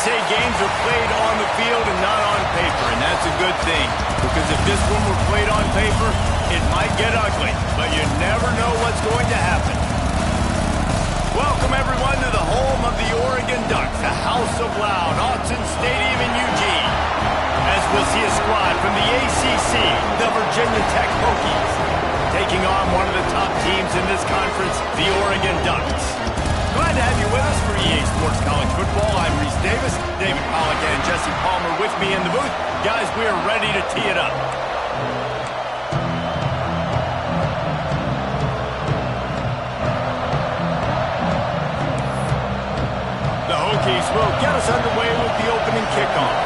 say games are played on the field and not on paper, and that's a good thing. Because if this one were played on paper, it might get ugly, but you never know what's going to happen. Welcome, everyone, to the home of the Oregon Ducks, the House of Loud, Autzen Stadium in Eugene. As we'll see a squad from the ACC, the Virginia Tech Hokies, taking on one of the top teams in this conference, the Oregon Ducks. Glad to have you with us for EA Sports College Football. I'm Reese Davis, David Pollack and Jesse Palmer with me in the booth. Guys, we are ready to tee it up. The Hokies will get us underway with the opening kickoff.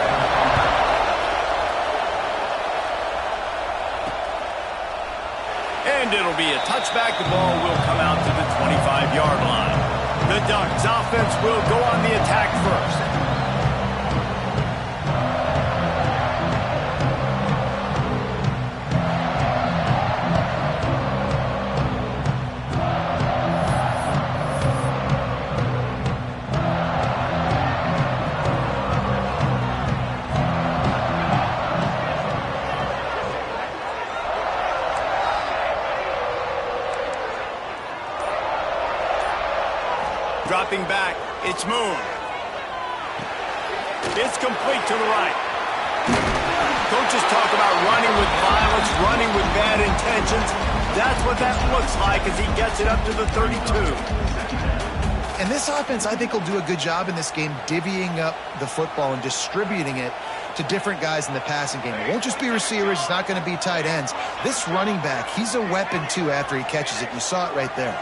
And it'll be a touchback. The ball will come out to the 25-yard line. The Ducks offense will go on the attack first. Dropping back, it's Moon. It's complete to the right. Coaches talk about running with violence, running with bad intentions. That's what that looks like as he gets it up to the 32. And this offense, I think, will do a good job in this game divvying up the football and distributing it to different guys in the passing game. It won't just be receivers. It's not going to be tight ends. This running back, he's a weapon, too, after he catches it. You saw it right there.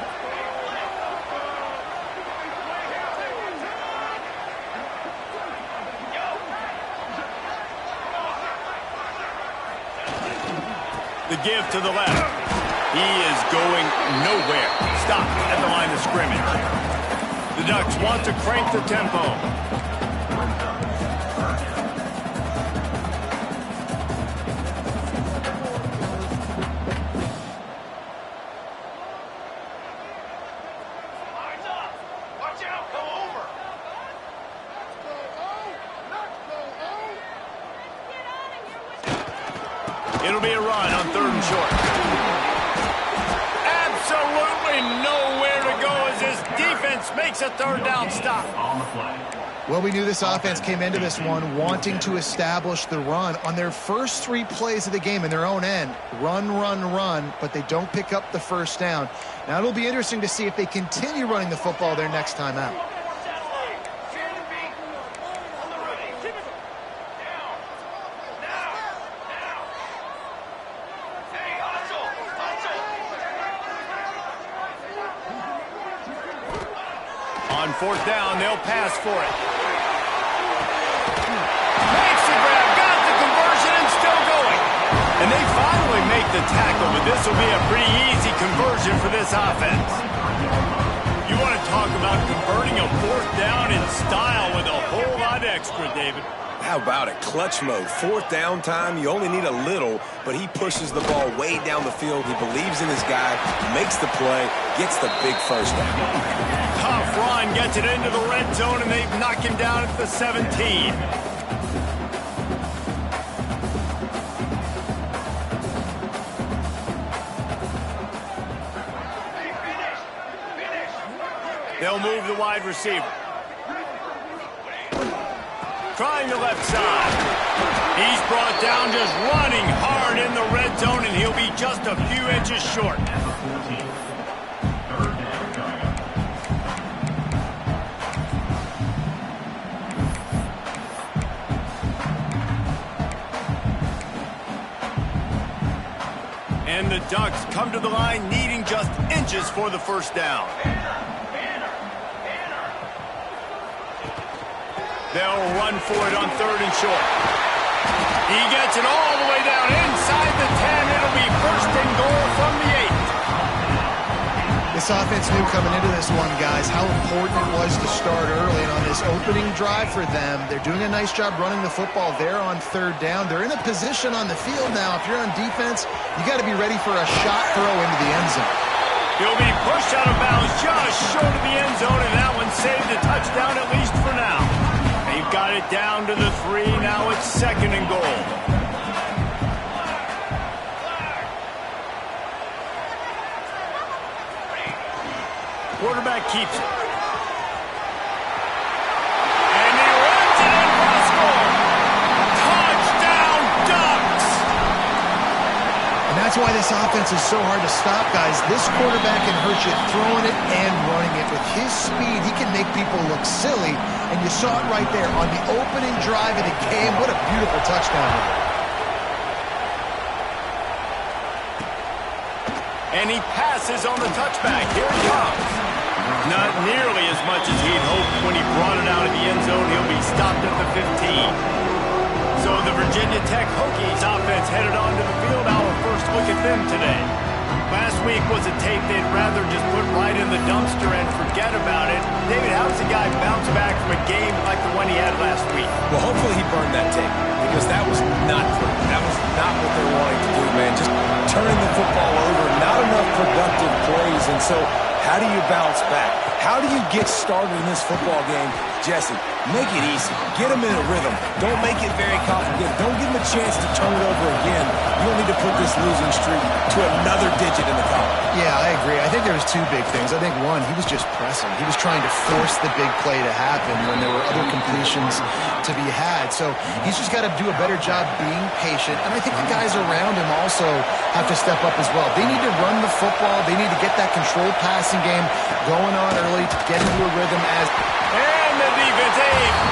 The give to the left. He is going nowhere. Stop at the line of scrimmage. The Ducks want to crank the tempo. It'll be a run on 3rd and short. Absolutely nowhere to go as this defense makes a 3rd down stop. Well, we knew this offense came into this one wanting to establish the run on their first 3 plays of the game in their own end. Run, run, run, but they don't pick up the 1st down. Now, it'll be interesting to see if they continue running the football their next time out. On 4th down, they'll pass for it. Makes the grab, got the conversion, and still going. And they finally make the tackle, but this will be a pretty easy conversion for this offense. You want to talk about converting a 4th down in style with a whole lot extra, David. How about it? Clutch mode. 4th down time. You only need a little, but he pushes the ball way down the field. He believes in his guy, makes the play, gets the big 1st down. Tough run, gets it into the red zone, and they've knocked him down at the 17. They'll move the wide receiver. Trying the left side. He's brought down just running hard in the red zone, and he'll be just a few inches short. And the Ducks come to the line needing just inches for the 1st down. They'll run for it on 3rd and short. He gets it all the way down inside the 10. It'll be 1st and goal from the 8. This offense knew coming into this one, guys, how important it was to start early. And on this opening drive for them, they're doing a nice job running the football there on 3rd down. They're in a position on the field now. If you're on defense, you got to be ready for a shot throw into the end zone. He'll be pushed out of bounds just short of the end zone, and that one saved a touchdown at least for now. They've got it down to the 3. Now it's 2nd and goal. Quarterback keeps it. And he runs it in for a score. Touchdown, Ducks! And that's why this offense is so hard to stop, guys. This quarterback can hurt you throwing it and running it. With his speed, he can make people look silly. And you saw it right there on the opening drive of the game. What a beautiful touchdown run. And he passes on the touchback. Here it comes. Not nearly as much as he'd hoped when he brought it out of the end zone. He'll be stopped at the 15. So the Virginia Tech Hokies offense headed onto the field. Our first look at them today. Last week was a tape they'd rather just put right in the dumpster and forget about it. David, how does a guy bounce back from a game like the one he had last week? Well, hopefully he burned that tape, because that was not pretty. That was not what they wanted to do, man. Just turning the football over, not enough productive plays. And so how do you bounce back? How do you get started in this football game? Jesse, make it easy. Get them in a rhythm. Don't make it very complicated. Don't give them a chance to turn it over again. You don't need to put this losing streak to another digit in the column. Yeah, I agree. I think there was 2 big things. I think, one, he was just pressing. He was trying to force the big play to happen when there were other completions to be had. So he's just got to do a better job being patient. And I think the guys around him also have to step up as well. They need to run the football. They need to get that controlled passing game going on early to get into a rhythm as... And the defense,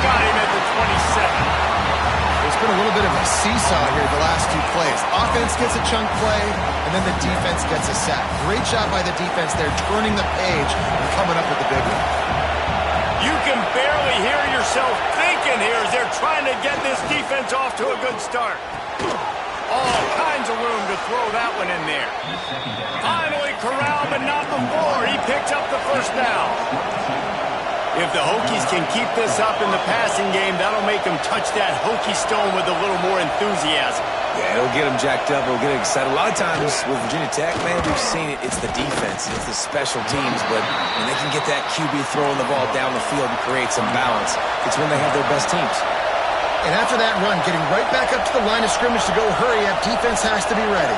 got him at the 27. It's been a little bit of a seesaw here the last 2 plays. Offense gets a chunk play, and then the defense gets a sack. Great job by the defense there, turning the page and coming up with the big one. You can barely hear yourself thinking here as they're trying to get this defense off to a good start. All kinds of room to throw that one in there. Finally corralled, but not before. He picks up the first down. If the Hokies can keep this up in the passing game, that'll make them touch that Hokie stone with a little more enthusiasm. Yeah, it'll get them jacked up. It'll get them excited. A lot of times with Virginia Tech, man, we've seen it. It's the defense. It's the special teams. But when they can get that QB throwing the ball down the field and create some balance, it's when they have their best teams. And after that run, getting right back up to the line of scrimmage to go hurry up, defense has to be ready.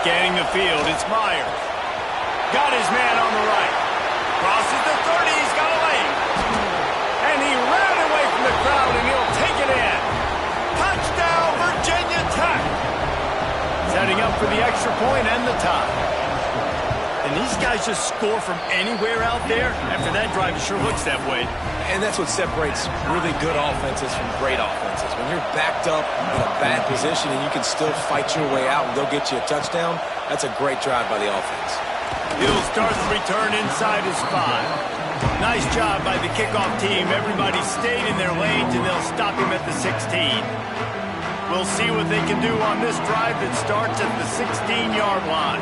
Scanning the field, it's Myers. Got his man on the right. Crosses the 30, he's got a lane. And he ran away from the crowd, and he'll take it in. Touchdown, Virginia Tech. Setting up for the extra point and the tie. And these guys just score from anywhere out there. After that drive, it sure looks that way. And that's what separates really good offenses from great offenses. When you're backed up in a bad position and you can still fight your way out and go get you a touchdown, that's a great drive by the offense. He'll start the return inside his 5. Nice job by the kickoff team. Everybody stayed in their lanes, and they'll stop him at the 16. We'll see what they can do on this drive that starts at the 16-yard line.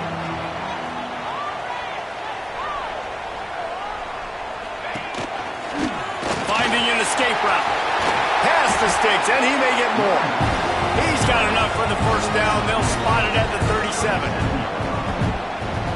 Finding an escape route. Past the sticks, and he may get more. He's got enough for the first down. They'll spot it at the 37.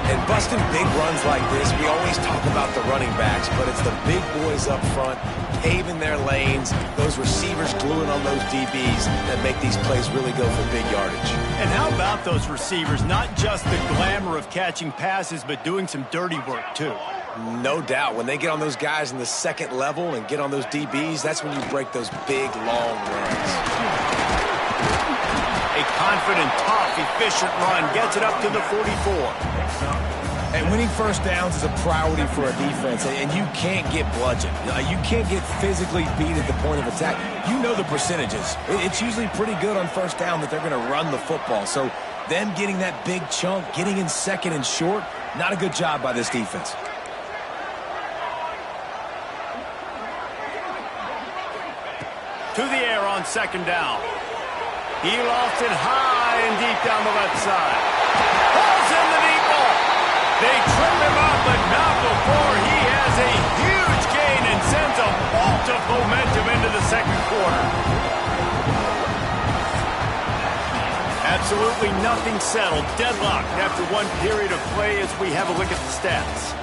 And busting big runs like this, we always talk about the running backs, but it's the big boys up front, paving their lanes, those receivers gluing on those DBs that make these plays really go for big yardage. And how about those receivers? Not just the glamour of catching passes, but doing some dirty work, too. No doubt. When they get on those guys in the second level and get on those DBs, that's when you break those big, long runs. A confident, tough, efficient run gets it up to the 44. And winning first downs is a priority for a defense, and you can't get bludgeoned. You can't get physically beat at the point of attack. You know the percentages. It's usually pretty good on first down that they're going to run the football. So them getting that big chunk, getting in second and short, not a good job by this defense. To the air on second down. He lost it high and deep down the left side. Pulls in the deep ball. They trip him up, but not before he has a huge gain and sends a bolt of momentum into the second quarter. absolutely nothing settled. Deadlocked after one period of play as we have a look at the stats.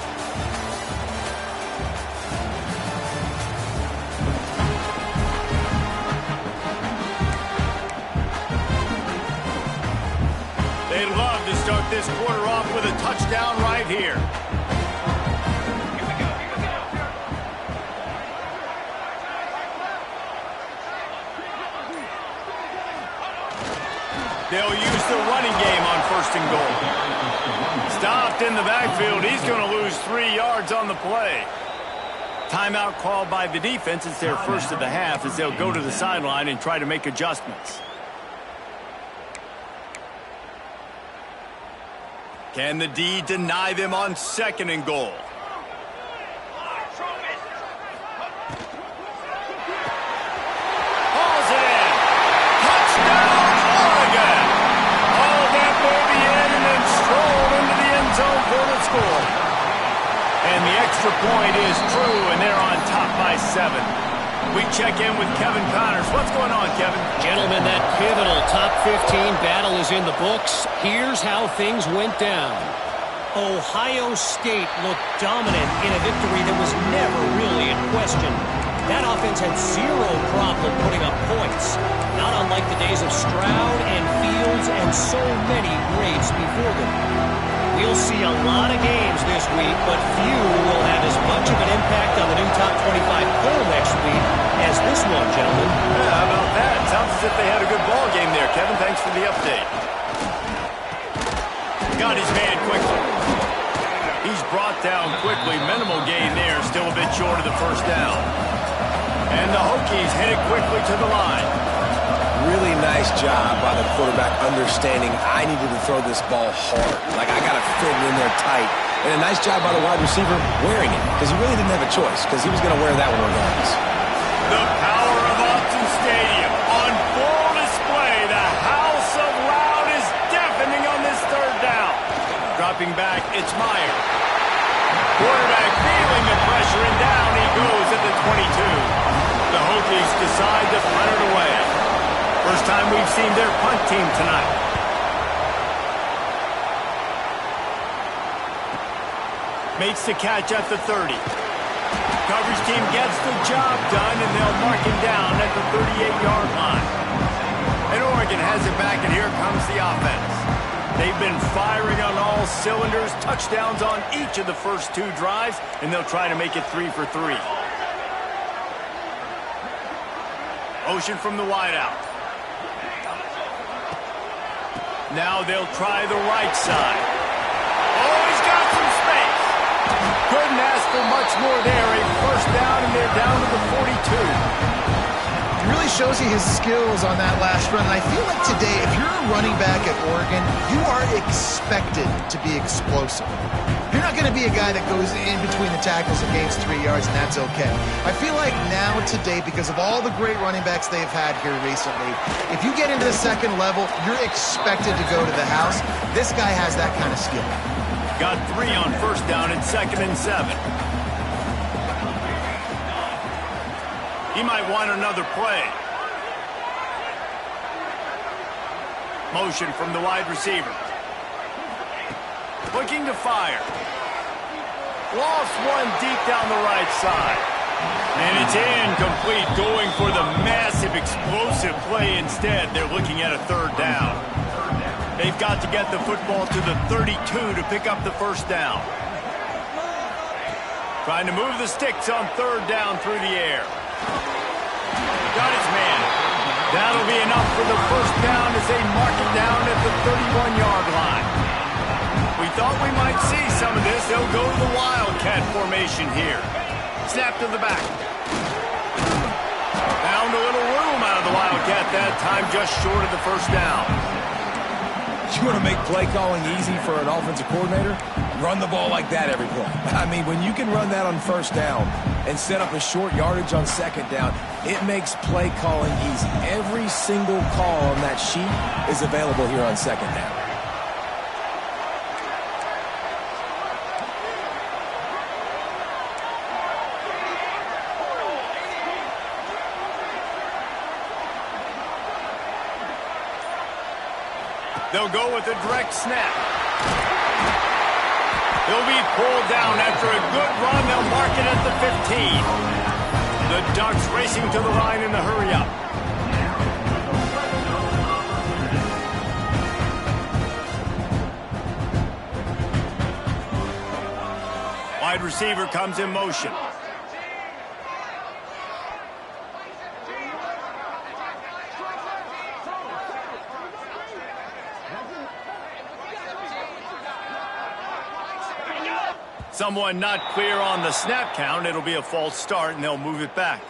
They'd love to start this quarter off with a touchdown right here. They'll use the running game on 1st and goal. Stopped in the backfield. He's going to lose 3 yards on the play. Timeout called by the defense. It's their first of the half as they'll go to the sideline and try to make adjustments. Can the D deny them on 2nd and goal? Hauls it in. Touchdown, Oregon. Oh, that baby in and then strolled into the end zone for the score. And the extra point is true, and they're on top by 7. We check in with Kevin Connors. What's going on, Kevin? Gentlemen, that pivotal top 15 battle is in the books. Here's how things went down. Ohio State looked dominant in a victory that was never really in question. That offense had zero problem putting up points, not unlike the days of Stroud and Fields and so many greats before them. We'll see a lot of games this week, but few will have as much of an impact on the new top 25 poll next week as this one, gentlemen. Yeah, how about that? Sounds as if they had a good ball game there, Kevin. Thanks for the update. Got his man quickly. He's brought down quickly. Minimal gain there. Still a bit short of the 1st down. And the Hokies hit it quickly to the line. Really nice job by the quarterback understanding I needed to throw this ball hard. Like, I got to fit it in there tight. And a nice job by the wide receiver wearing it, because he really didn't have a choice, because he was going to wear that one regardless. The power of Autzen Stadium on full display. The house of loud is deafening on this 3rd down. Dropping back, it's Meyer. Quarterback feeling the pressure, and down he goes at the 22. The Hokies decide to punt it away. First time we've seen their punt team tonight. Makes the catch at the 30. Coverage team gets the job done, and they'll mark him down at the 38-yard line. And Oregon has it back, and here comes the offense. They've been firing on all cylinders, touchdowns on each of the first 2 drives, and they'll try to make it 3 for 3. Motion from the wideout. Now they'll try the right side. Oh, he's got some space. Couldn't ask for much more there. A 1st down, and they're down to the 42. It really shows you his skills on that last run. And I feel like today, if you're a running back at Oregon, you are expected to be explosive. You're not going to be a guy that goes in between the tackles and gains 3 yards, and that's okay. I feel like now today, because of all the great running backs they've had here recently, if you get into the 2nd level, you're expected to go to the house. This guy has that kind of skill. Got 3 on 1st down and 2nd and 7. He might want another play. Motion from the wide receiver. Looking to fire. Lost one deep down the right side. And it's incomplete, going for the massive explosive play instead. They're looking at a 3rd down. They've got to get the football to the 32 to pick up the 1st down. Trying to move the sticks on 3rd down through the air. Got his man. That'll be enough for the 1st down as they mark it down at the 31-yard line. We thought we might see some of this. They'll go to the Wildcat formation here. Snap to the back. Found a little room out of the Wildcat that time, just short of the 1st down. You want to make play calling easy for an offensive coordinator? Run the ball like that every play. I mean, when you can run that on 1st down and set up a short yardage on 2nd down, it makes play calling easy. Every single call on that sheet is available here on 2nd down. They'll go with a direct snap. He'll be pulled down after a good run. They'll mark it at the 15. The Ducks racing to the line in the hurry-up. Wide receiver comes in motion. Someone not clear on the snap count. It'll be a false start, and they'll move it back.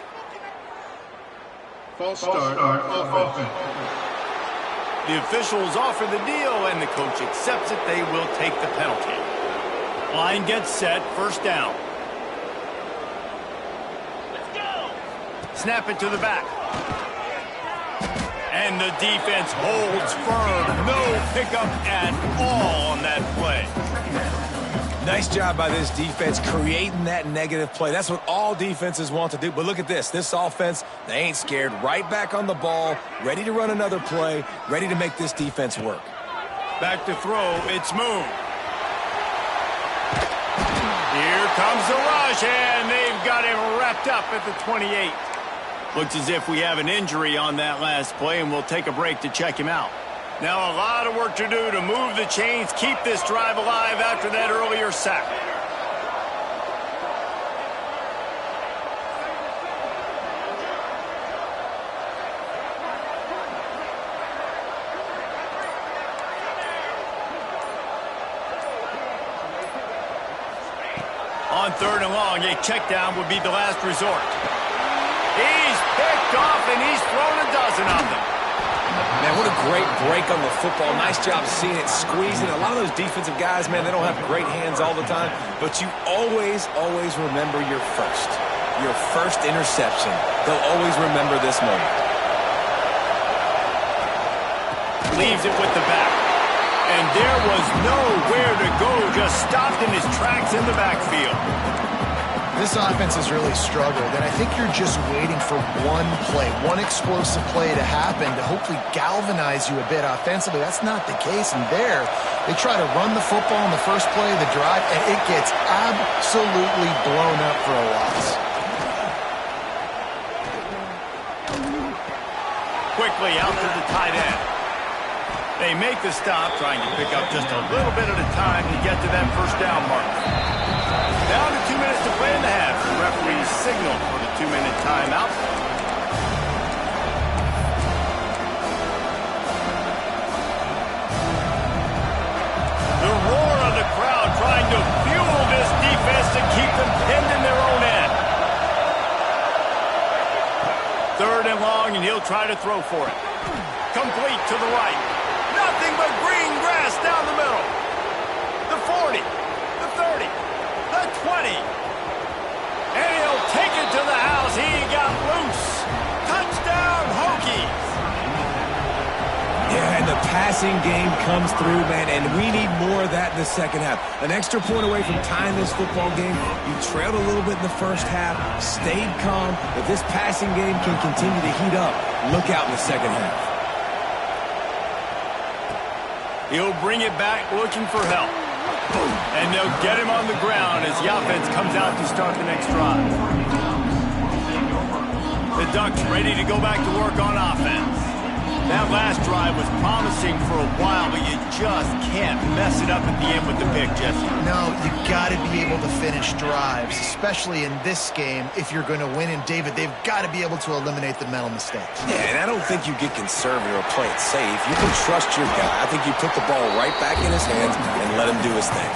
False start, offense. The officials offer the deal, and the coach accepts it. They will take the penalty. Line gets set, first down. Let's go. Snap it to the back. And the defense holds firm. No pickup at all on that play. Nice job by this defense creating that negative play. That's what all defenses want to do. But look at this. This offense, they ain't scared. Right back on the ball, ready to run another play, ready to make this defense work. Back to throw. It's Moon. Here comes the rush, and they've got him wrapped up at the 28. Looks as if we have an injury on that last play, and we'll take a break to check him out. Now a lot of work to do to move the chains, keep this drive alive after that earlier sack. On third and long, a check down would be the last resort. He's picked off, and he's thrown a dozen of them. Man, what a great break on the football. Nice job seeing it, squeezing. A lot of those defensive guys, man, they don't have great hands all the time, but you always remember your first interception. They'll always remember this moment. Leaves it with the back. And there was nowhere to go, just stopped in his tracks in the backfield. This offense has really struggled, and I think you're just waiting for one play, one explosive play to happen to hopefully galvanize you a bit offensively. That's not the case, and there, they try to run the football in the first play of the drive, and it gets absolutely blown up for a loss. Quickly out to the tight end. They make the stop, trying to pick up just a little bit at a time to get to that first down marker. Down to 2 minutes to play in the half. The referee signaled for the 2-minute timeout. The roar of the crowd trying to fuel this defense to keep them pinned in their own end. Third and long, and he'll try to throw for it. Complete to the right. Nothing but green grass down the middle. The 40, the 30, the 20. And he'll take it to the house. He got loose. Touchdown, Hokies. Yeah, and the passing game comes through, man, and we need more of that in the second half. An extra point away from tying this football game. You trailed a little bit in the first half, stayed calm. If this passing game can continue to heat up, look out in the second half. He'll bring it back looking for help. And they'll get him on the ground as the offense comes out to start the next drive. The Ducks ready to go back to work on offense. That last drive was promising for a while, but you just can't mess it up at the end with the pick, Jesse. No, you got to be able to finish drives, especially in this game if you're going to win. And, David, they've got to be able to eliminate the mental mistakes. Yeah, and I don't think you get conservative or play it safe. You can trust your guy. I think you put the ball right back in his hands and let him do his thing.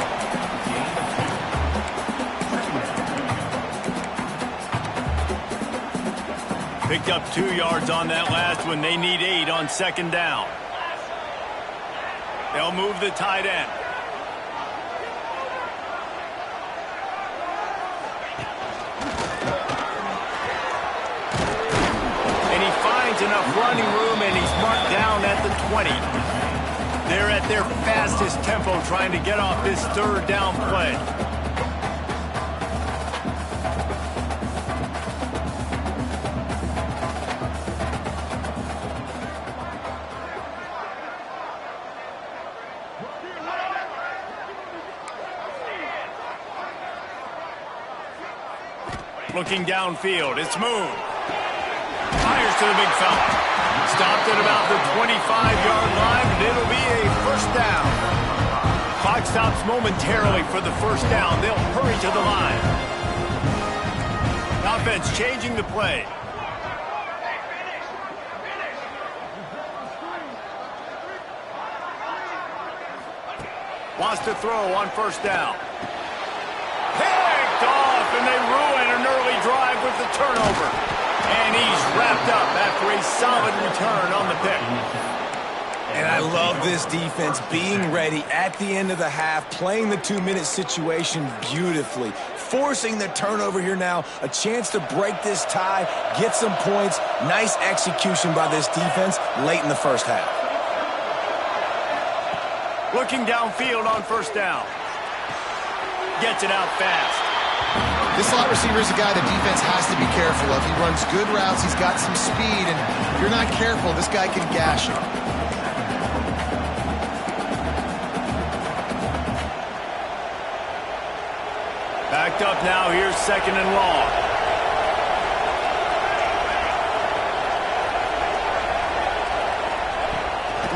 Picked up 2 yards on that last one. They need 8 on second down. They'll move the tight end. And he finds enough running room, and he's marked down at the 20. They're at their fastest tempo trying to get off this third down play. Looking downfield, it's Moon. Fires to the big fella. Stopped at about the 25-yard line, and it'll be a first down. Clock stops momentarily for the first down. They'll hurry to the line. Offense changing the play. Wants to throw on first down. Picked off, and they ruin an early drive with the turnover. And he's wrapped up after a solid return on the pick. And I love this defense being ready at the end of the half, playing the 2-minute situation beautifully, forcing the turnover here now, a chance to break this tie, get some points. Nice execution by this defense late in the first half. Looking downfield on first down. Gets it out fast. This slot receiver is a guy the defense has to be careful of. He runs good routes, he's got some speed, and if you're not careful, this guy can gash you. Backed up now, here's second and long.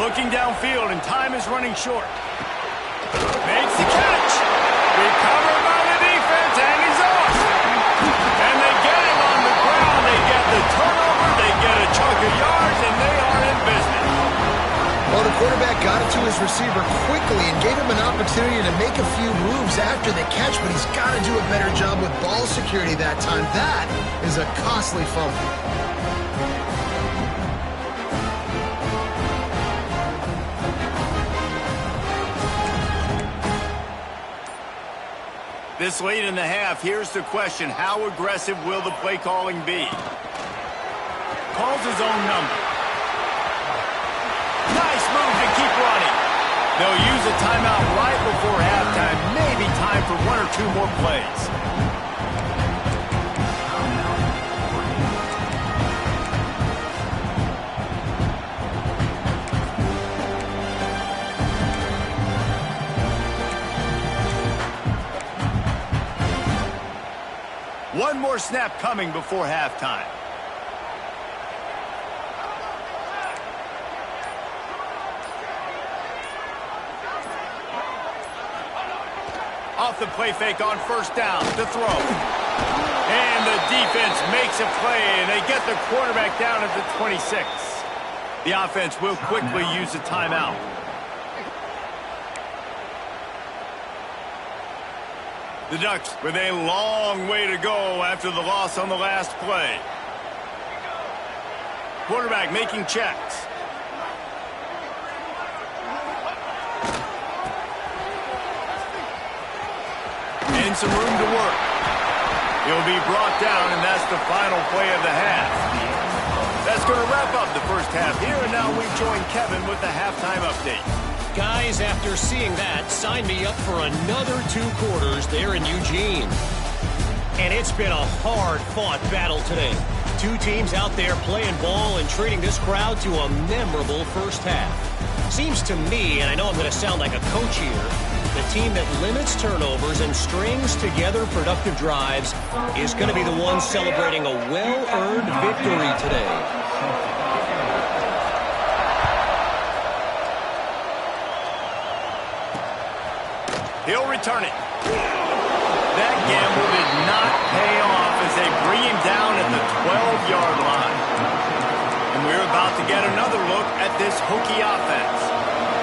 Looking downfield, and time is running short. Makes the catch. Recovered by the defense, and he's off. And they get him on the ground. They get the turnover, they get a chunk of yards, and they are in business. Well, the quarterback got it to his receiver quickly and gave him an opportunity to make a few moves after the catch, but he's got to do a better job with ball security that time. That is a costly fumble. This late in the half, here's the question. How aggressive will the play calling be? Calls his own number. Nice move to keep running. They'll use a timeout right before halftime. Maybe time for one or two more plays. One more snap coming before halftime. Off the play fake on first down to throw. And the defense makes a play, and they get the quarterback down at the 26. The offense will quickly use a timeout. The Ducks with a long way to go after the loss on the last play. Quarterback making checks. And some room to work. He'll be brought down, and that's the final play of the half. That's going to wrap up the first half here, and now we join Kevin with the halftime update. Guys, after seeing that, sign me up for another 2 quarters there in Eugene. And it's been a hard-fought battle today. 2 teams out there playing ball and treating this crowd to a memorable first half. Seems to me, and I know I'm going to sound like a coach here, the team that limits turnovers and strings together productive drives is going to be the one celebrating a well-earned victory today. He'll return it. That gamble did not pay off as they bring him down at the 12-yard line. And we're about to get another look at this Hokie offense.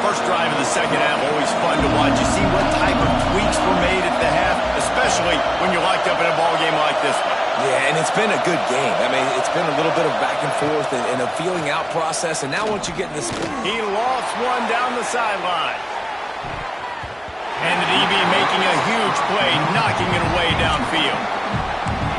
First drive of the second half, always fun to watch. You see what type of tweaks were made at the half, especially when you're locked up in a ball game like this one. Yeah, and it's been a good game. I mean, it's been a little bit of back and forth and a feeling out process. And now once you get in this... He lost one down the sideline. And the DB making a huge play, knocking it away downfield.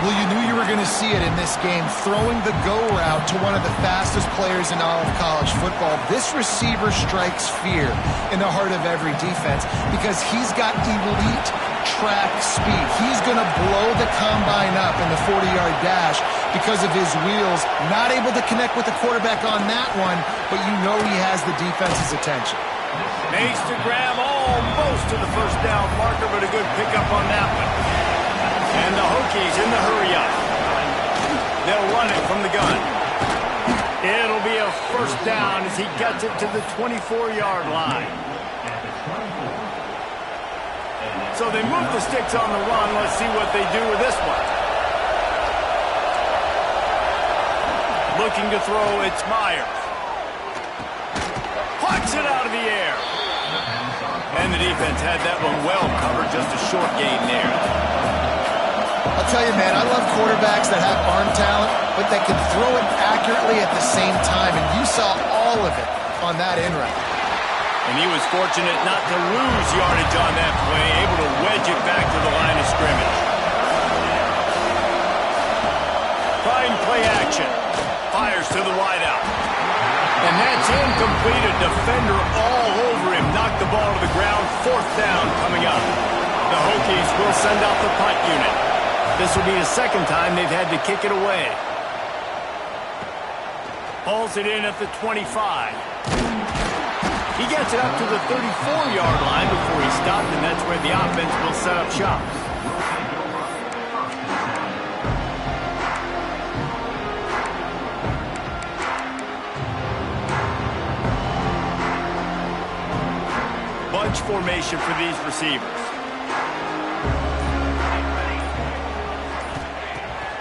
Well, you knew you were going to see it in this game, throwing the go route to one of the fastest players in all of college football. This receiver strikes fear in the heart of every defense because he's got elite track speed. He's going to blow the combine up in the 40-yard dash because of his wheels. Not able to connect with the quarterback on that one, but you know he has the defense's attention. Makes the grab almost to the first down marker, but a good pickup on that one. And the Hokies in the hurry-up. They'll run it from the gun. It'll be a first down as he gets it to the 24-yard line. So they move the sticks on the run. Let's see what they do with this one. Looking to throw, it's Myers. Plucks it out of the air. And the defense had that one well covered, just a short gain there. I'll tell you, man, I love quarterbacks that have arm talent, but that can throw it accurately at the same time, and you saw all of it on that in route. And he was fortunate not to lose yardage on that play, able to wedge it back to the line of scrimmage. Trying play action. Fires to the wideout. And that's incomplete. A defender all over him. Knocked the ball to the ground. Fourth down coming up. The Hokies will send out the punt unit. This will be the second time they've had to kick it away. Hauls it in at the 25. He gets it up to the 34-yard line before he stopped, and that's where the offense will set up shop. Bunch formation for these receivers.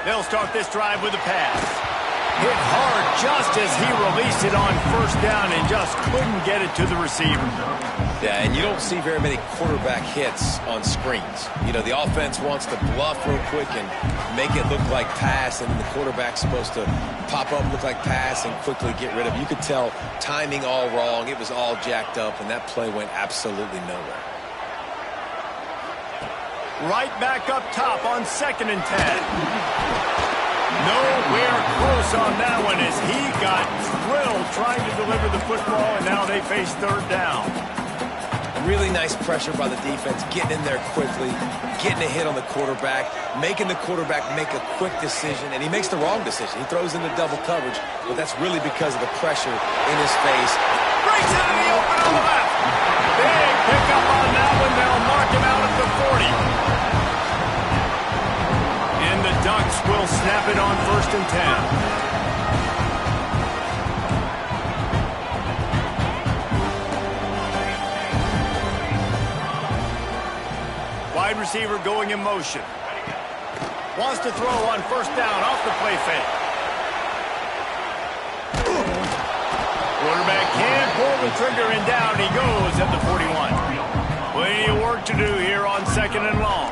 They'll start this drive with a pass. Hit hard just as he released it on first down and just couldn't get it to the receiver. Yeah, and you don't see very many quarterback hits on screens. You know, the offense wants to bluff real quick and make it look like pass, and then the quarterback's supposed to pop up, look like pass, and quickly get rid of it. You could tell timing all wrong. It was all jacked up, and that play went absolutely nowhere. Right back up top on 2nd and 10. Nowhere close on that one as he got drilled trying to deliver the football, and now they face third down. Really nice pressure by the defense, getting in there quickly, getting a hit on the quarterback, making the quarterback make a quick decision, and he makes the wrong decision. He throws into double coverage, but that's really because of the pressure in his face. Breaks it in the open on the left. Big pickup on that one. They'll mark him out at the 40. The Ducks will snap it on 1st and 10. Wide receiver going in motion. Wants to throw on first down off the play fake. Quarterback can't pull the trigger, and down he goes at the 41. Plenty of work to do here on 2nd and long.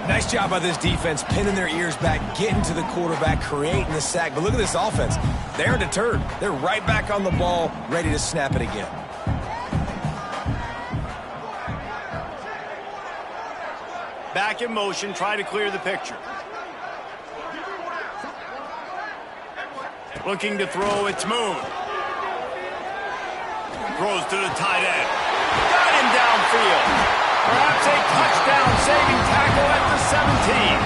Nice job by this defense, pinning their ears back, getting to the quarterback, creating the sack. But look at this offense. They aren't deterred. They're right back on the ball, ready to snap it again. Back in motion, try to clear the picture. Looking to throw, it's Moon. Throws to the tight end. Got him downfield. Perhaps a touchdown-saving tackle at the 17.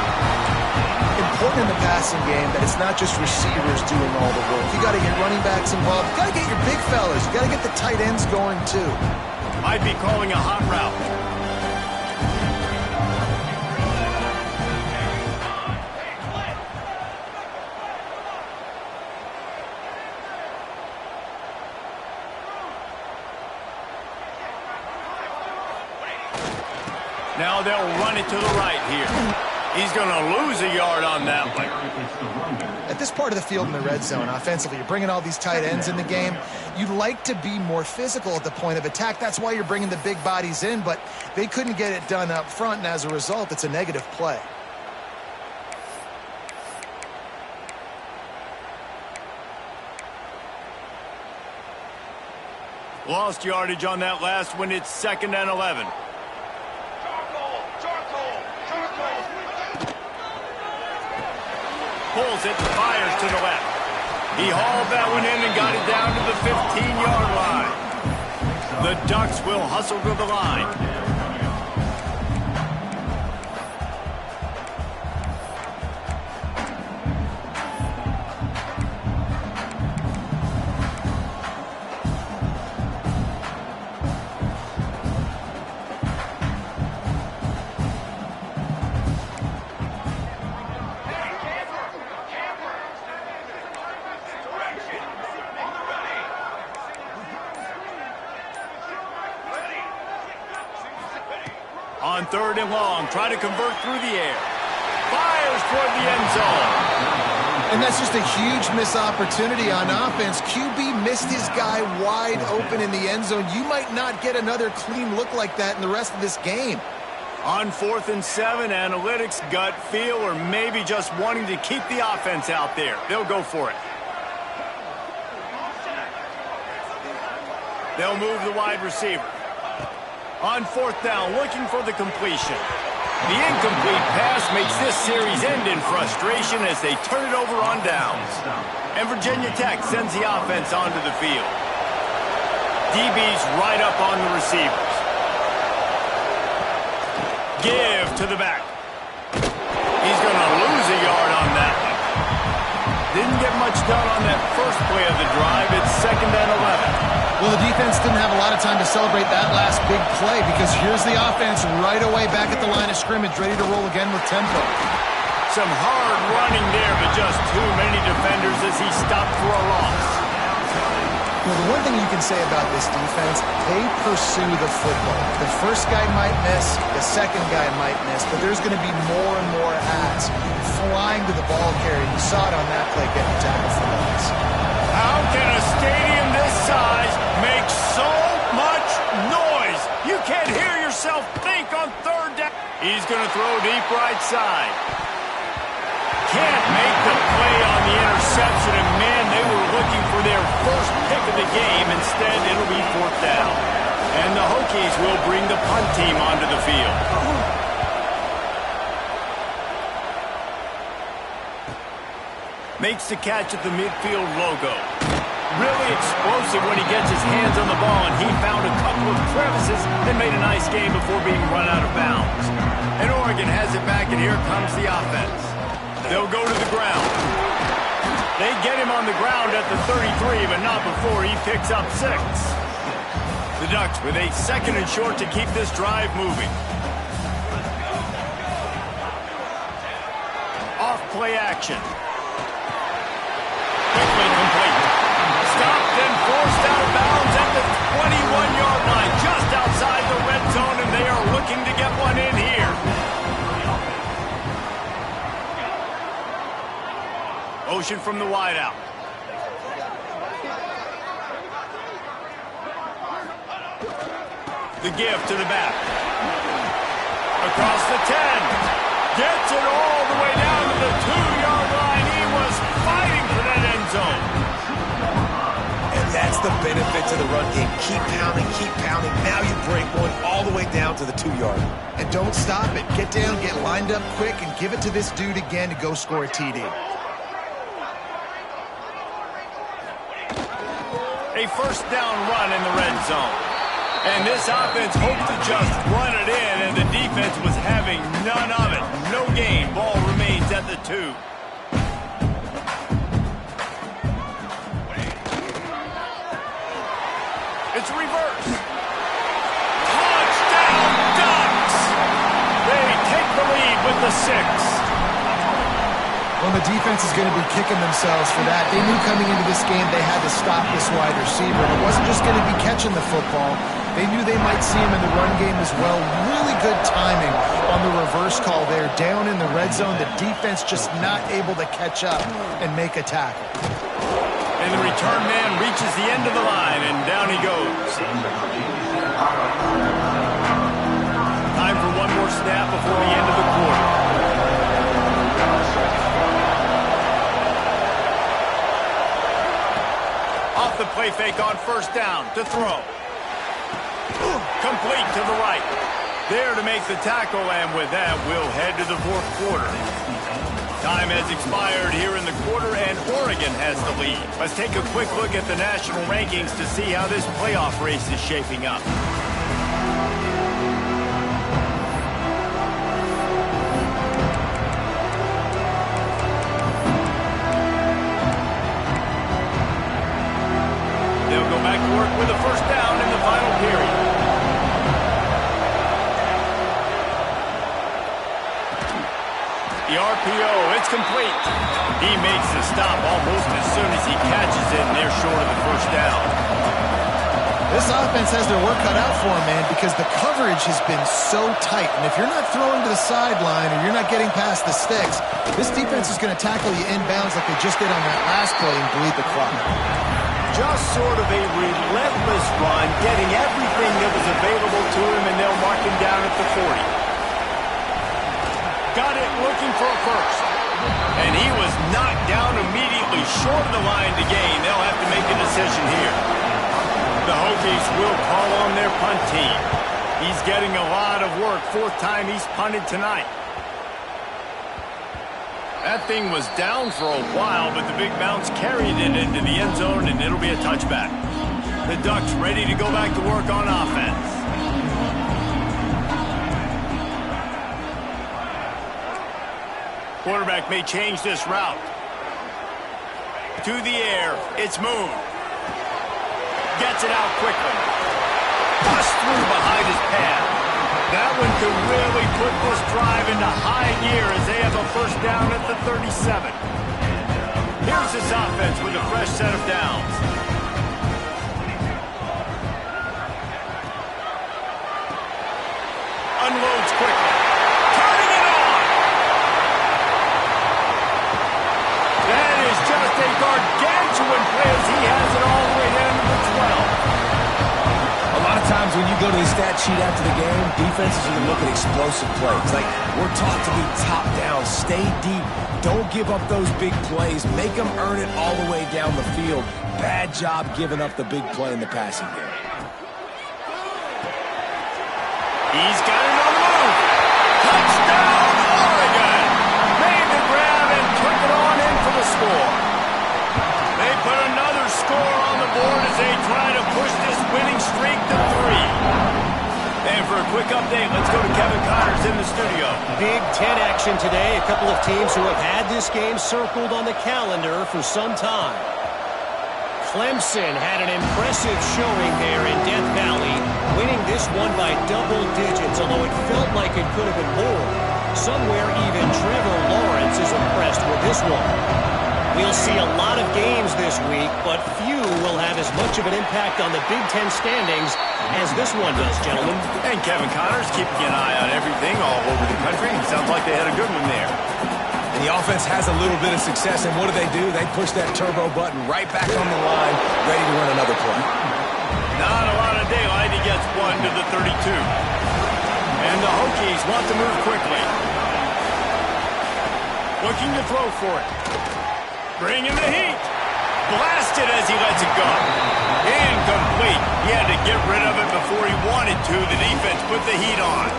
Important in the passing game that it's not just receivers doing all the work. You got to get running backs involved. You got to get your big fellas. You got to get the tight ends going too. Might be calling a hot route. Now they'll run it to the right here. He's going to lose a yard on that one. At this part of the field in the red zone, offensively, you're bringing all these tight ends in the game. You'd like to be more physical at the point of attack. That's why you're bringing the big bodies in, but they couldn't get it done up front, and as a result, it's a negative play. Lost yardage on that last one. It's 2nd and 11. Pulls it, fires to the left. He hauled that one in and got it down to the 15-yard line. The Ducks will hustle to the line. On 3rd and long, try to convert through the air. Fires toward the end zone. And that's just a huge missed opportunity on offense. QB missed his guy wide open in the end zone. You might not get another clean look like that in the rest of this game. On 4th and 7, analytics, gut feel, or maybe just wanting to keep the offense out there. They'll go for it. They'll move the wide receiver. On 4th down, looking for the completion. The incomplete pass makes this series end in frustration as they turn it over on downs. And Virginia Tech sends the offense onto the field. DB's right up on the receivers. Give to the back. He's going to lose a yard on that one. Didn't get much done on that first play of the drive. It's 2nd and 11. Well, the defense didn't have a lot of time to celebrate that last big play because here's the offense right away back at the line of scrimmage, ready to roll again with tempo. Some hard running there, but just too many defenders as he stopped for a loss. Well, the one thing you can say about this defense, they pursue the football. The first guy might miss, the second guy might miss, but there's going to be more and more hats flying to the ball carrier. You saw it on that play getting tackled for loss. How can a stadium this size make so much noise? You can't hear yourself think on 3rd down. He's going to throw deep right side. Can't make the play on the interception, and man, they were looking for their first pick of the game. Instead, it'll be 4th down. And the Hokies will bring the punt team onto the field. Makes the catch at the midfield logo. Really explosive when he gets his hands on the ball, and he found a couple of crevices and made a nice game before being run out of bounds. And Oregon has it back, and here comes the offense. They'll go to the ground. They get him on the ground at the 33, but not before he picks up 6. The Ducks with a 2nd and short to keep this drive moving. Off play action. Quickly complete. Stopped and forced out of bounds at the 21-yard line, just outside the red zone, and they are looking to get one in here. Motion from the wideout. The give to the back. Across the 10. Gets it all the way down to the 2-yard line. He was fighting for that end zone. And that's the benefit to the run game. Keep pounding, keep pounding. Now you break one all the way down to the 2-yard. And don't stop it. Get down, get lined up quick, and give it to this dude again to go score a TD. A 1st down run in the red zone. And this offense hoped to just run it in, and the defense was having none of it. No gain. Ball remains at the 2. It's reverse. Touchdown, Ducks! They take the lead with the 6. Well, the defense is going to be kicking themselves for that. They knew coming into this game they had to stop this wide receiver. It wasn't just going to be catching the football. They knew they might see him in the run game as well. Really good timing on the reverse call there. Down in the red zone, the defense just not able to catch up and make a tackle. And the return man reaches the end of the line, and down he goes. Time for one more snap before the end of the quarter. Off the play fake on 1st down to throw. Complete to the right. There to make the tackle, and with that, we'll head to the 4th quarter. Time has expired here in the quarter, and Oregon has the lead. Let's take a quick look at the national rankings to see how this playoff race is shaping up. They'll go back to work with a 1st down in the final period. The RPO, it's complete. He makes the stop almost as soon as he catches it, and they're short of the 1st down. This offense has their work cut out for them, man, because the coverage has been so tight. And if you're not throwing to the sideline or you're not getting past the sticks, this defense is going to tackle you inbounds like they just did on that last play and bleed the clock. Just sort of a relentless run, getting everything that was available to him, and they'll mark him down at the 40. Got it, looking for a first. And he was knocked down immediately short of the line to gain. They'll have to make a decision here. The Hokies will call on their punt team. He's getting a lot of work. Fourth time he's punted tonight. That thing was down for a while, but the big bounce carried it into the end zone, and it'll be a touchback. The Ducks ready to go back to work on offense. Quarterback may change this route. To the air. It's Moon. Gets it out quickly. Bust through behind his pad. That one could really put this drive into high gear as they have a first down at the 37. Here's this offense with a fresh set of downs. Unloads quickly. Turning it on. That is just a gargantuan play as he has it all the way down to the 12. A lot of times when you go to the stat sheet after the game, defenses are going to look at explosive plays. Like, we're taught to be top down, stay deep, don't give up those big plays, make them earn it all the way down the field. Bad job giving up the big play in the passing game. He's got it on the move. Touchdown, Oregon. Made the grab and took it on in for the score. They put another score on the board as they try to push this winning streak to 3. And for a quick update, let's go to Kevin Connors in the studio. Big Ten action today. A couple of teams who have had this game circled on the calendar for some time. Clemson had an impressive showing there in Death Valley, winning this one by double digits, although it felt like it could have been more. Somewhere even Trevor Lawrence is impressed with this one. We'll see a lot of games this week, but few will have as much of an impact on the Big Ten standings as this one does, gentlemen. And Kevin Connors keeping an eye on everything all over the country. Sounds like they had a good one there. And the offense has a little bit of success, and what do? They push that turbo button right back on the line, ready to run another play. Not a lot of daylight. He gets one to the 32. And the Hokies want to move quickly. Looking to throw for it. Bringing the heat. Blasted as he lets it go. Incomplete. He had to get rid of it before he wanted to. The defense put the heat on.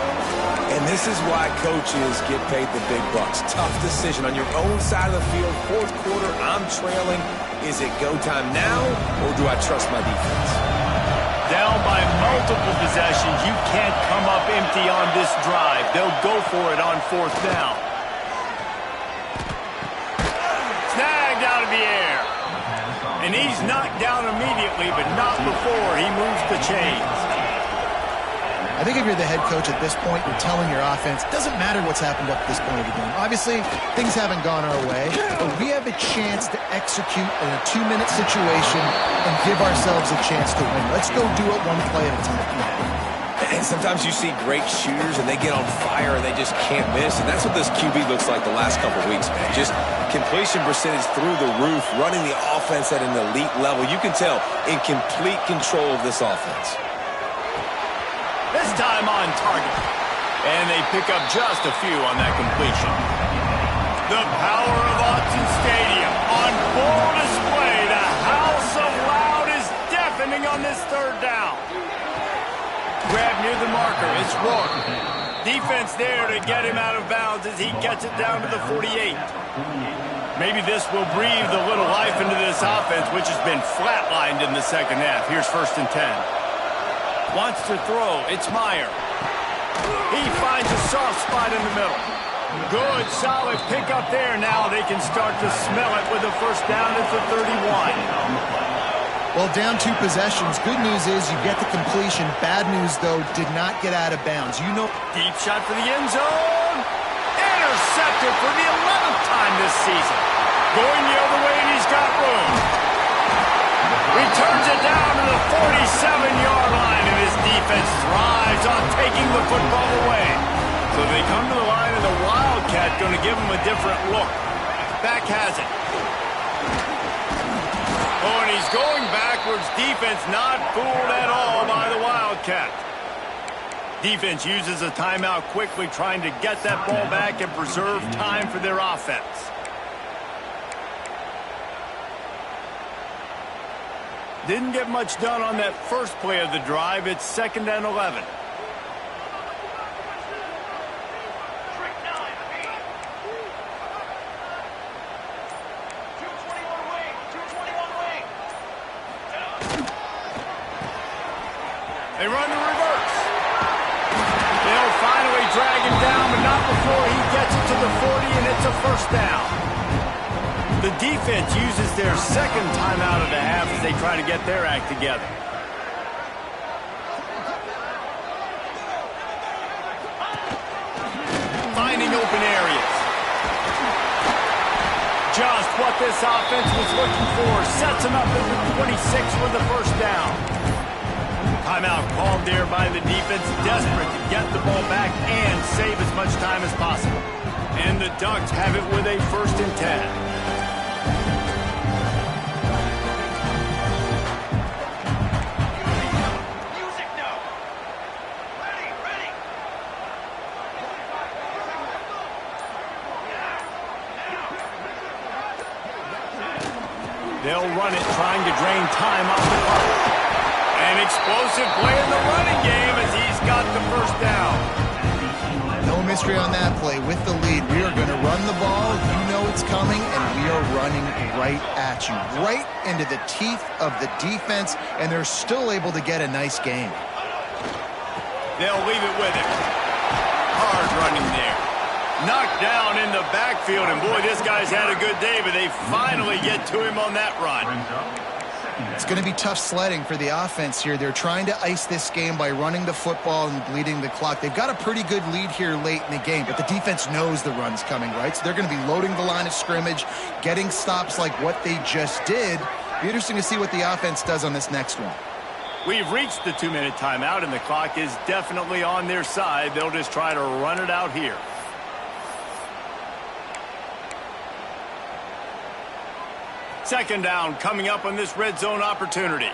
And this is why coaches get paid the big bucks. Tough decision on your own side of the field. Fourth quarter, I'm trailing. Is it go time now, or do I trust my defense? Down by multiple possessions. You can't come up empty on this drive. They'll go for it on fourth down. Snagged out of the air. And he's knocked down immediately, but not before he moves the chains. I think if you're the head coach at this point, you're telling your offense, it doesn't matter what's happened up to this point of the game. Obviously, things haven't gone our way, but we have a chance to execute in a 2-minute situation and give ourselves a chance to win. Let's go do it one play at a time. And sometimes you see great shooters, and they get on fire, and they just can't miss. And that's what this QB looks like the last couple of weeks, man. Just completion percentage through the roof, running the offense at an elite level. You can tell in complete control of this offense. This time on target. And they pick up just a few on that completion. The power of Autzen Stadium on full display. The house of loud is deafening on this third down. Grab near the marker. It's Rourke. Defense there to get him out of bounds as he gets it down to the 48. Maybe this will breathe a little life into this offense, which has been flatlined in the second half. Here's 1st and 10. Wants to throw. It's Meyer. He finds a soft spot in the middle. Good, solid pickup there. Now they can start to smell it with a first down at the 31. Well, down 2 possessions. Good news is you get the completion. Bad news, though, did not get out of bounds. You know, deep shot for the end zone. Intercepted for the 11th time this season. Going the other way, and he's got room. Returns it down to the 47-yard line, and his defense thrives on taking the football away. So they come to the line, and the Wildcat going to give them a different look. Back has it. Oh, and he's going backwards. Defense not fooled at all by the Wildcat. Defense uses a timeout quickly, trying to get that ball back and preserve time for their offense. Didn't get much done on that first play of the drive. It's 2nd and 11. They run the reverse. They'll finally drag him down, but not before he gets it to the 40, and it's a first down. The defense uses their second timeout of the half as they try to get their act together. Finding open areas. Just what this offense was looking for. Sets them up at the 26 for the first down. Timeout called there by the defense, desperate to get the ball back and save as much time as possible. And the Ducks have it with a 1st and 10. They'll run it, trying to drain time off the clock. An explosive play in the running game as he's got the first down. No mystery on that play. With the lead, we are going to run the ball. You know it's coming, and we are running right at you. Right into the teeth of the defense, and they're still able to get a nice game. They'll leave it with him. Hard running there. Knocked down in the backfield, and boy, this guy's had a good day, but they finally get to him on that run. It's going to be tough sledding for the offense here. They're trying to ice this game by running the football and bleeding the clock. They've got a pretty good lead here late in the game, but the defense knows the run's coming, right? So they're going to be loading the line of scrimmage, getting stops like what they just did. Be interesting to see what the offense does on this next one. We've reached the 2-minute timeout, and the clock is definitely on their side. They'll just try to run it out here. Second down coming up on this red zone opportunity.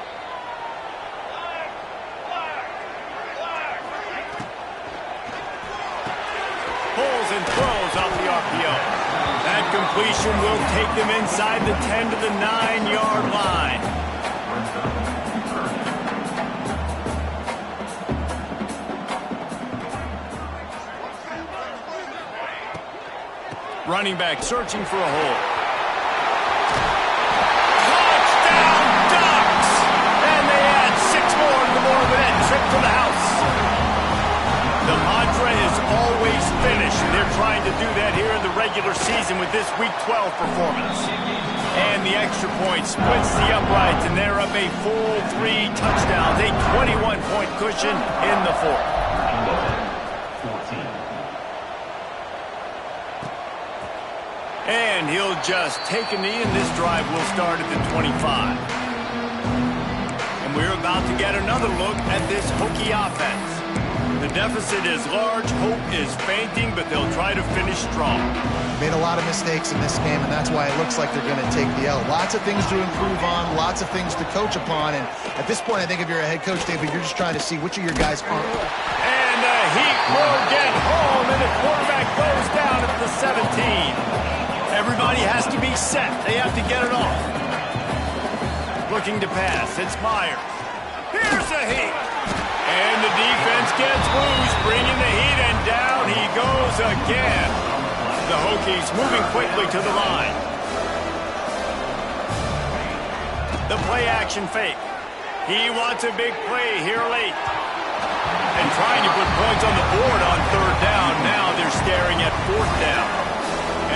Pulls and throws off the RPO. That completion will take them inside the 10 to the 9-yard line. Running back searching for a hole. Trip to the house. The mantra is always finish. They're trying to do that here in the regular season with this Week 12 performance. And the extra point splits the uprights, and they're up a full 3 touchdowns, a 21-point cushion in the 4th. And he'll just take a knee, and this drive will start at the 25. We're about to get another look at this Hokie offense. The deficit is large, hope is fainting, but they'll try to finish strong. Made a lot of mistakes in this game, and that's why it looks like they're going to take the L. Lots of things to improve on, lots of things to coach upon, and at this point, I think if you're a head coach, David, you're just trying to see which of your guys aren't. And the Heat will get home, and the quarterback goes down at the 17. Everybody has to be set. They have to get it off. Looking to pass. It's Myers. Here's the Heat. And the defense gets loose, bringing the Heat, and down he goes again. The Hokies moving quickly to the line. The play action fake. He wants a big play here late. And trying to put points on the board on 3rd down. Now they're staring at 4th down.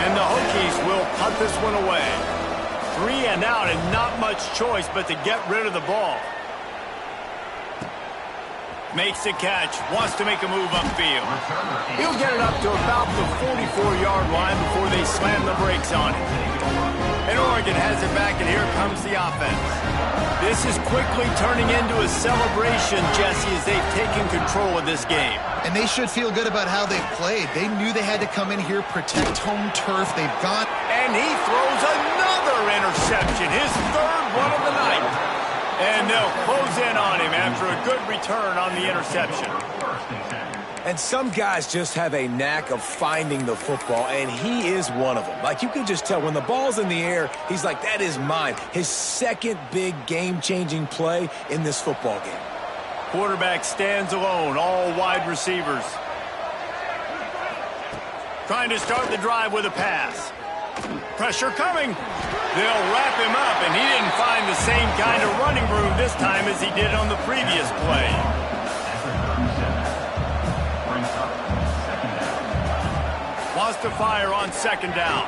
And the Hokies will punt this one away. 3 and out, and not much choice but to get rid of the ball. Makes the catch, wants to make a move upfield. He'll get it up to about the 44-yard line before they slam the brakes on it. And Oregon has it back, and here comes the offense. This is quickly turning into a celebration, Jesse, as they've taken control of this game. And they should feel good about how they've played. They knew they had to come in here, protect home turf. They've gone. And he throws another interception, his third one of the night. And they'll close in on him after a good return on the interception. And some guys just have a knack of finding the football, and he is one of them. Like, you can just tell when the ball's in the air, he's like, that is mine. His second big game-changing play in this football game. Quarterback stands alone, all wide receivers. Trying to start the drive with a pass. Pressure coming. They'll wrap him up, and he didn't find the same kind of running room this time as he did on the previous play. Wants to fire on second down.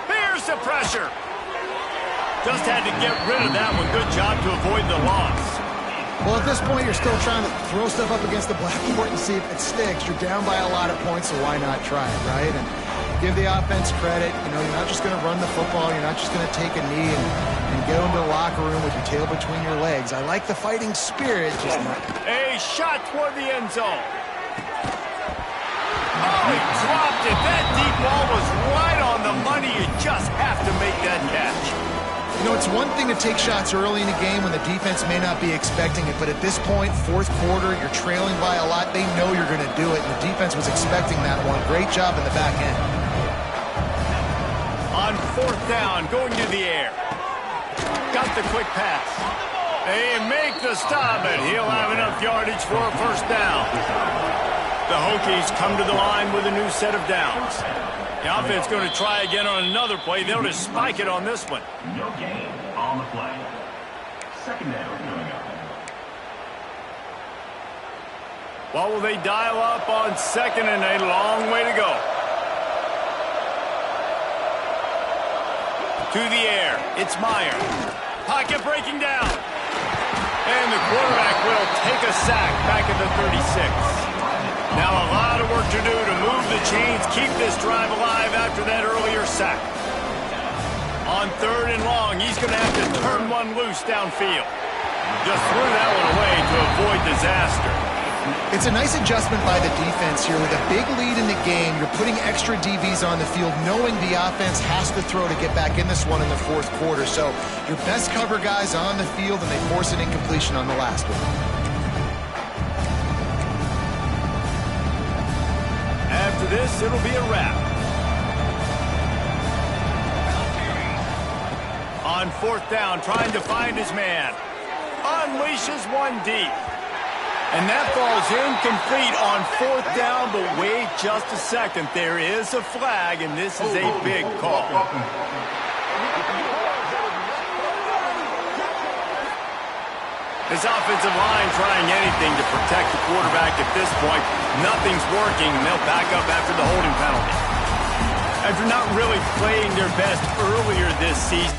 Here's the pressure. Just had to get rid of that one. Good job to avoid the loss. Well, at this point, you're still trying to throw stuff up against the blackboard and see if it sticks. You're down by a lot of points, so why not try it, right? And give the offense credit. You know, you're not just going to run the football. You're not just going to take a knee and go into the locker room with your tail between your legs. I like the fighting spirit. Just not. A shot toward the end zone. Oh, he dropped it. That deep ball was right on the money. You just have to make that catch. You know, it's one thing to take shots early in a game when the defense may not be expecting it, but at this point, fourth quarter, you're trailing by a lot. They know you're going to do it, and the defense was expecting that one. Great job in the back end. On fourth down, going to the air. Got the quick pass. They make the stop, and he'll have enough yardage for a first down. The Hokies come to the line with a new set of downs. The offense going to try again on another play. They'll just spike it on this one. No gain on the play. Second down coming up. What will they dial up on second and a long way to go? To the air. It's Meyer. Pocket breaking down. And the quarterback will take a sack back at the 36. Now a lot of work to do to move the chains, keep this drive alive after that earlier sack. On third and long, he's going to have to turn one loose downfield. Just threw that one away to avoid disaster. It's a nice adjustment by the defense here. With a big lead in the game, you're putting extra DBs on the field, knowing the offense has to throw to get back in this one in the fourth quarter. So your best cover guys on the field, and they force an incompletion on the last one. After this, it'll be a wrap. On fourth down, trying to find his man. Unleashes one deep. And that falls incomplete on fourth down, but wait just a second. There is a flag, and this is a big call. This offensive line trying anything to protect the quarterback at this point. Nothing's working, and they'll back up after the holding penalty. After not really playing their best earlier this season.